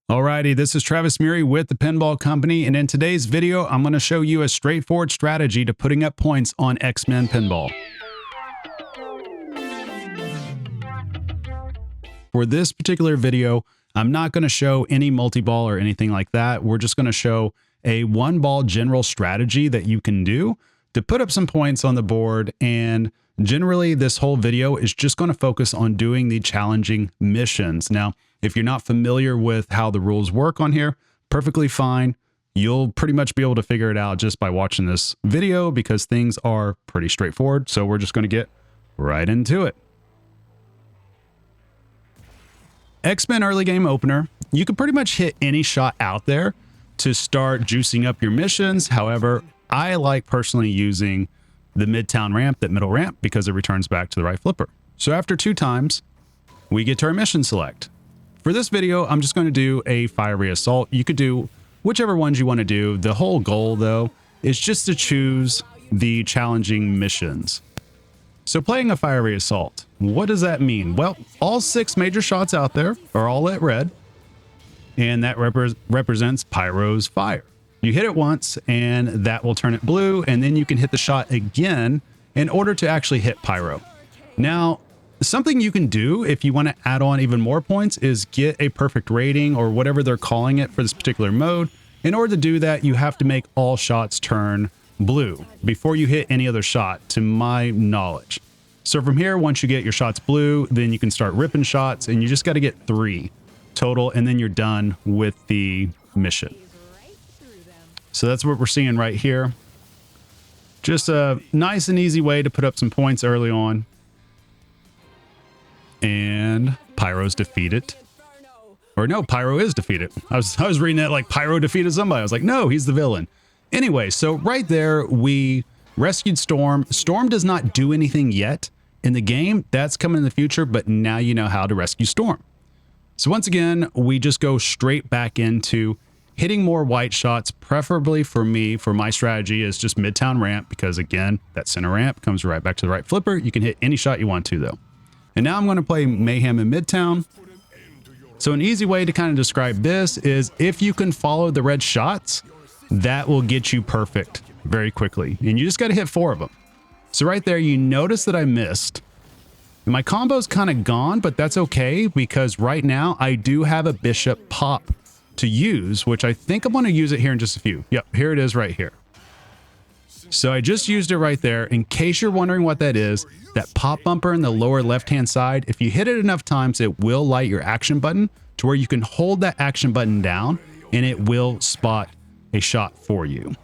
Alrighty, this is Travis Murray with the Pinball Company, and in today's video, I'm going to show you a straightforward strategy to putting up points on X-Men Pinball. For this particular video, I'm not going to show any multi-ball or anything like that. We're just going to show a one-ball general strategy that you can do to put up some points on the board, and generally this whole video is just going to focus on doing the challenging missions. Now, if you're not familiar with how the rules work on here, perfectly fine. You'll pretty much be able to figure it out just by watching this video because things are pretty straightforward. So we're just going to get right into it. X-Men early game opener. You can pretty much hit any shot out there to start juicing up your missions. However, I like personally using the Midtown ramp, that middle ramp, because it returns back to the right flipper. So after 2 times, we get to our mission select. For this video, I'm just going to do a fiery assault. You could do whichever ones you want to do. The whole goal, though, is just to choose the challenging missions. So playing a fiery assault, what does that mean? Well, all 6 major shots out there are all lit red, and that represents Pyro's fire. You hit it once, and that will turn it blue, and then you can hit the shot again in order to actually hit Pyro. Now, something you can do if you want to add on even more points is get a perfect rating or whatever they're calling it for this particular mode. In order to do that, you have to make all shots turn blue before you hit any other shot, to my knowledge. So from here, once you get your shots blue, then you can start ripping shots, and you just got to get 3 total, and then you're done with the mission. So that's what we're seeing right here. Just a nice and easy way to put up some points early on. And Pyro's defeated. Or no, Pyro is defeated. I was reading that like Pyro defeated somebody. I was like, no, he's the villain. Anyway, so right there, we rescued Storm. Storm does not do anything yet in the game. That's coming in the future, but now you know how to rescue Storm. So once again, we just go straight back into hitting more white shots. Preferably for me, for my strategy, is just Midtown ramp, because again, that center ramp comes right back to the right flipper. You can hit any shot you want to, though. And now I'm going to play Mayhem in Midtown. So an easy way to kind of describe this is if you can follow the red shots, that will get you perfect very quickly. And you just got to hit 4 of them. So right there, you notice that I missed. And my combo's kind of gone, but that's okay, because right now I do have a bishop pop to use, which I think I'm going to use it here in just a few. Yep, here it is right here. So I just used it right there. In case you're wondering what that is, that pop bumper in the lower left-hand side, if you hit it enough times, it will light your action button to where you can hold that action button down and it will spot a shot for you.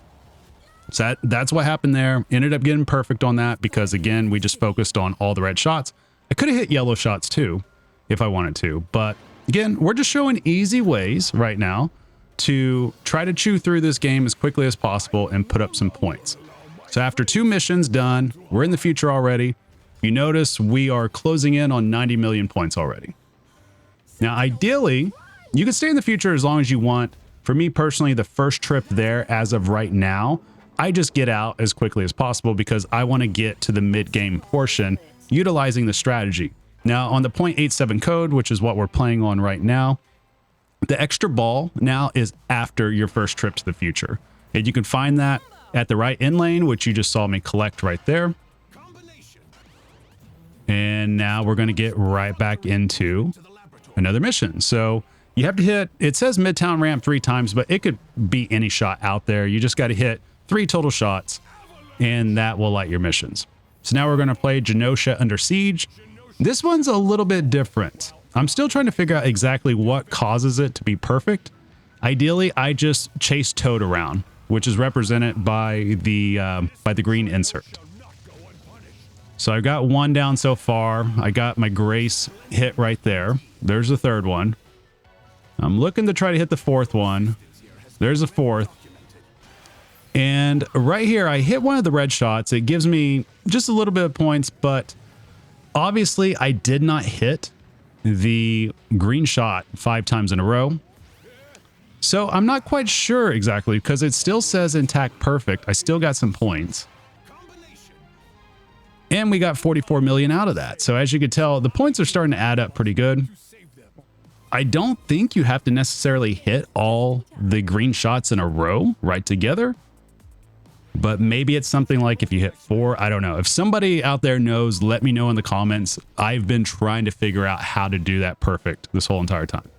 So that's what happened there. Ended up getting perfect on that because, again, we just focused on all the red shots. I could have hit yellow shots too if I wanted to. But again, we're just showing easy ways right now to try to chew through this game as quickly as possible and put up some points. So after 2 missions done, we're in the future already. You notice we are closing in on 90 million points already. Now, ideally, you can stay in the future as long as you want. For me personally, the first trip there as of right now, I just get out as quickly as possible because I want to get to the mid-game portion utilizing the strategy. Now, on the 0.87 code, which is what we're playing on right now, the extra ball now is after your first trip to the future. And you can find that at the right in lane, which you just saw me collect right there. And now we're going to get right back into another mission. So you have to hit, it says Midtown ramp 3 times, but it could be any shot out there. You just got to hit 3 total shots and that will light your missions. So now we're going to play Genosha Under Siege. This one's a little bit different. I'm still trying to figure out exactly what causes it to be perfect. Ideally, I just chase Toad around, which is represented by the green insert. So I've got 1 down so far. I got my Grace hit right there. There's the 3rd one. I'm looking to try to hit the 4th one. There's a 4th. And right here, I hit one of the red shots. It gives me just a little bit of points, but obviously I did not hit the green shot 5 times in a row. So I'm not quite sure exactly because it still says intact perfect. I still got some points. And we got 44 million out of that. So as you can tell, the points are starting to add up pretty good. I don't think you have to necessarily hit all the green shots in a row right together, but maybe it's something like if you hit 4, I don't know. If somebody out there knows, let me know in the comments. I've been trying to figure out how to do that perfect this whole entire time.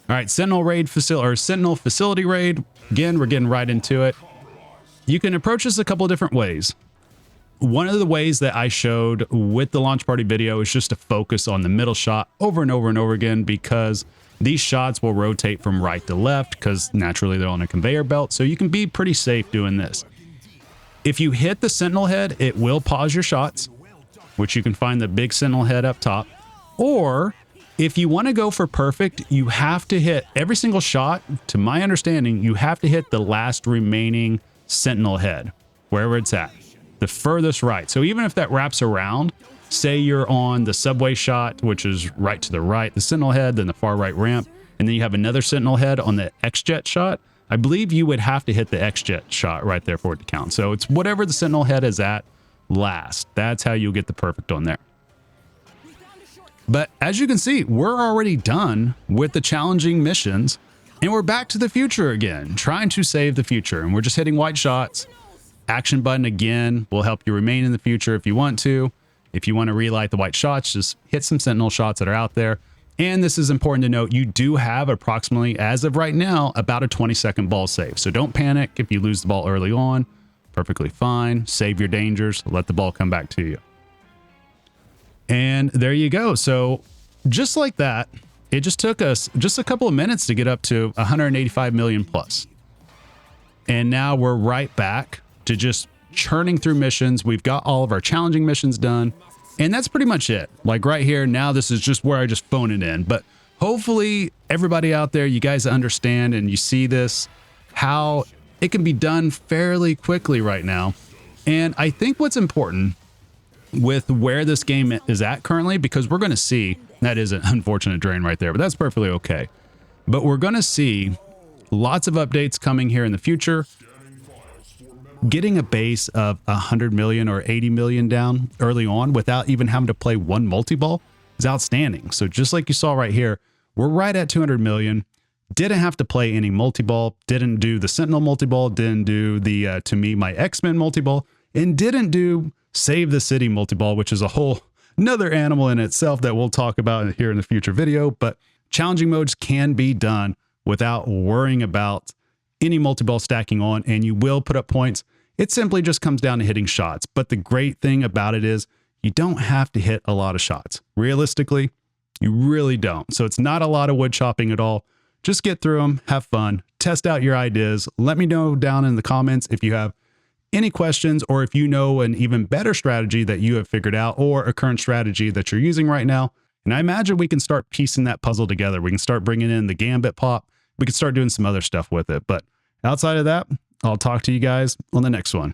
All right, Sentinel facility raid. Again, we're getting right into it. You can approach this a couple of different ways. One of the ways that I showed with the launch party video is just to focus on the middle shot over and over and over again, because these shots will rotate from right to left because naturally they're on a conveyor belt. So you can be pretty safe doing this. If you hit the Sentinel head, it will pause your shots, which you can find the big Sentinel head up top. Or if you want to go for perfect, you have to hit every single shot. To my understanding, you have to hit the last remaining Sentinel head, wherever it's at, the furthest right. So even if that wraps around, say you're on the subway shot, which is right to the right, the Sentinel head, then the far right ramp, and then you have another Sentinel head on the X-Jet shot, I believe you would have to hit the X-Jet shot right there for it to count. So it's whatever the Sentinel head is at last. That's how you'll get the perfect on there. But as you can see, we're already done with the challenging missions, and we're back to the future again, trying to save the future. And we're just hitting white shots. Action button again will help you remain in the future if you want to. If you want to relight the white shots, just hit some Sentinel shots that are out there. And this is important to note, you do have approximately, as of right now, about a 20-second ball save. So don't panic if you lose the ball early on. Perfectly fine. Save your dangers. Let the ball come back to you. And there you go. So just like that, it just took us just a couple of minutes to get up to 185 million plus. And now we're right back to just churning through missions. We've got all of our challenging missions done. And that's pretty much it. Like right here, now this is just where I just phone it in. But hopefully everybody out there, you guys understand and you see this, how it can be done fairly quickly right now. And I think what's important with where this game is at currently, because we're going to see, that is an unfortunate drain right there, but that's perfectly okay. But we're going to see lots of updates coming here in the future. Getting a base of 100 million or 80 million down early on without even having to play one multi-ball is outstanding. So just like you saw right here, we're right at 200 million. Didn't have to play any multi-ball, didn't do the Sentinel multi-ball, didn't do the, to me, my X-Men multi-ball, and didn't do Save the City multi-ball, which is a whole another animal in itself that we'll talk about here in the future video. But challenging modes can be done without worrying about any multi-ball stacking on, and you will put up points. It simply just comes down to hitting shots. But the great thing about it is you don't have to hit a lot of shots. Realistically, you really don't. So it's not a lot of wood chopping at all. Just get through them, have fun, test out your ideas. Let me know down in the comments if you have any questions, or if you know an even better strategy that you have figured out, or a current strategy that you're using right now. And I imagine we can start piecing that puzzle together. We can start bringing in the gambit pop. We can start doing some other stuff with it. But outside of that, I'll talk to you guys on the next one.